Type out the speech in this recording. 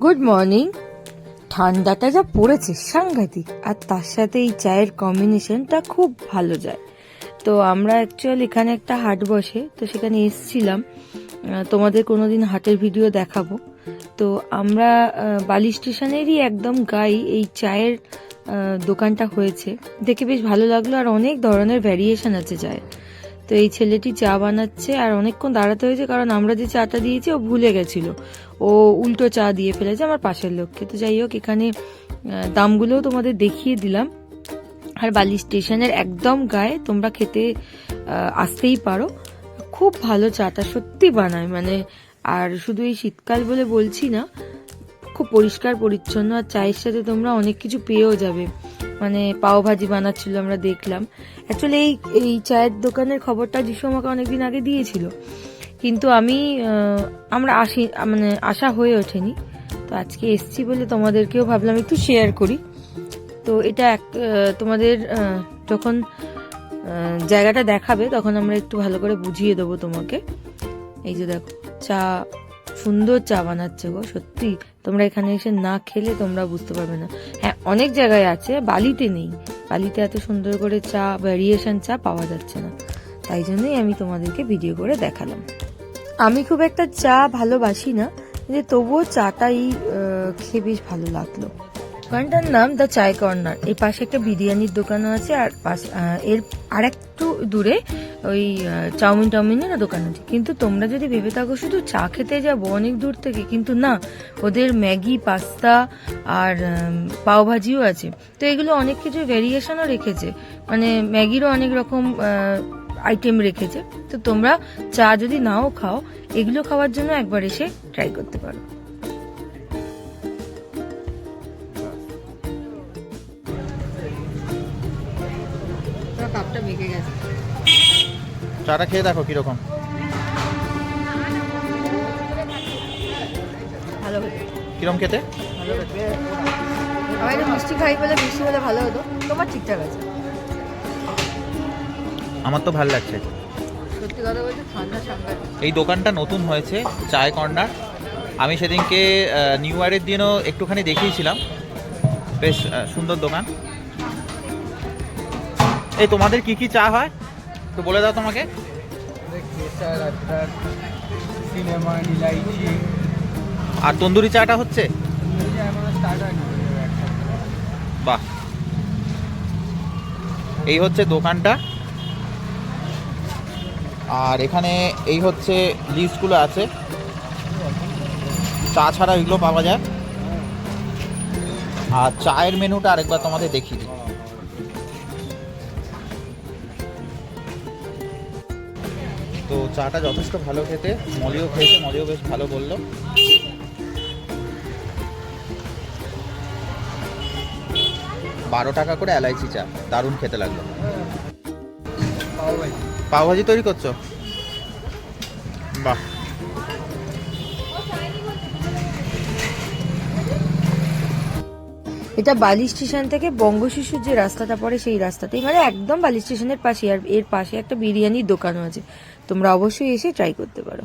Good morning. ঠান্ডাটা যা পড়েছে সাংঘাতিক, আর তার সাথে এই চায়ের কম্বিনেশনটা খুব ভালো যায়। তো আমরা অ্যাকচুয়ালি এখানে একটা হাট বসে, তো সেখানে এসছিলাম, তোমাদের কোনোদিন হাটের ভিডিও দেখাবো। তো আমরা বালি স্টেশনেরই একদম গায়ে এই চায়ের দোকানটা হয়েছে, দেখে বেশ ভালো লাগলো। আর অনেক ধরনের ভ্যারিয়েশন আছে চায়ের। তো এই ছেলেটি চা বানাচ্ছে, আর অনেকক্ষণ দাঁড়াতে হয়েছে কারণ আমরা যে চাটা দিয়েছি ও ভুলে গেছিল, ও উল্টো চা দিয়ে ফেলেছে আমার পাশের লোককে। তো যাই হোক, এখানে দামগুলোও তোমাদের দেখিয়ে দিলাম। আর বালি স্টেশনের একদম গায়ে, তোমরা খেতে আসতেই পারো। খুব ভালো চাটা সত্যি বানায়, মানে আর শুধু এই শীতকাল বলে বলছি না, খুব পরিষ্কার পরিচ্ছন্ন। আর চায়ের সাথে তোমরা অনেক কিছু পেয়েও যাবে, মানে পাও ভাজি বানাচ্ছিল আমরা দেখলাম। অ্যাকচুয়ালি এই চায়ের দোকানের খবরটা যিশু আমাকে অনেকদিন আগে দিয়েছিল, কিন্তু আমরা আশা হয়ে ওঠেনি। তো আজকে এসছি বলে তোমাদেরকেও ভাবলাম একটু শেয়ার করি। তো এটা তোমাদের যখন জায়গাটা দেখাবে তখন আমরা একটু ভালো করে বুঝিয়ে দেবো তোমাকে। এই যে দেখো, চা সুন্দর চা বানাচ্ছে গো, সত্যি তোমরা এখানে এসে না খেলে তোমরা বুঝতে পারবে না। হ্যাঁ, অনেক জায়গায় আছে, বালিতে নেই। বালিতে এত সুন্দর করে চা ভ্যারিয়েশন চা পাওয়া যাচ্ছে না, তাই জন্যই আমি তোমাদেরকে ভিডিও করে দেখালাম। আমি খুব একটা চা ভালোবাসি না, যে তবুও চাটাই খেয়ে বেশ ভালো লাগলো। দোকানটার নাম দ্য চায় কর্নার। এই পাশে একটা বিরিয়ানির দোকানও আছে, আর এর আর একটু দূরে ওই চাউমিনের দোকান আছে। কিন্তু তোমরা যদি ভেবে থাকো শুধু চা খেতে যাবো অনেক দূর থেকে, কিন্তু না, ওদের ম্যাগি, পাস্তা আর পাওভাজিও আছে। তো এগুলো অনেক কিছু ভ্যারিয়েশনও রেখেছে, মানে ম্যাগিরও অনেক রকম আইটেম রেখেছে। তো তোমরা চা যদি নাও খাও, এগুলো খাওয়ার জন্য একবার এসে ট্রাই করতে পারো। কাপটা ভেঙে গেছে, চাটা খেয়ে দেখো কিরকম। ভালো হতো। কিরকম খেতে? ভালো হতো। আমি একটু মিষ্টি খাই বলে, মিষ্টি হলে ভালো হতো। তোমার ঠিকঠাক আছে। আমার তো ভালো লাগছে। সত্যি কথা বলতে ঠান্ডা সাংঘাতিক। এই দোকানটা নতুন হয়েছে, চায় কর্নার। আমি সেদিনকে নিউ ইয়ারের দিনও একটুখানি দেখিয়েছিলাম, বেশ সুন্দর দোকান। এই তোমাদের কি কি চা হয় তো বলে দাও তোমাকে। আর তন্দুরি চাটা হচ্ছে? বাহ, এই হচ্ছে দোকানটা। আর এখানে এই হচ্ছে লিস্টগুলো আছে, চা ছাড়া এগুলো পাওয়া যায়। আর চায়ের মেনুটা আরেকবার তোমাদের দেখিয়ে দিই। তো চাটা যথেষ্ট ভালো খেতে, মলিও খেয়েছে, মলিও বেশ ভালো বললো। $12 করে এলাইচি চা, দারুণ খেতে লাগলো। পাওভাজি তৈরি করছো? বাহ। এটা বালি স্টেশন থেকে বঙ্গ শিশুর যে রাস্তাটা পড়ে সেই রাস্তাতেই, মানে একদম বালি স্টেশনের পাশে। আর এর পাশে একটা বিরিয়ানির দোকানও আছে, তোমরা অবশ্যই এসে ট্রাই করতে পারো।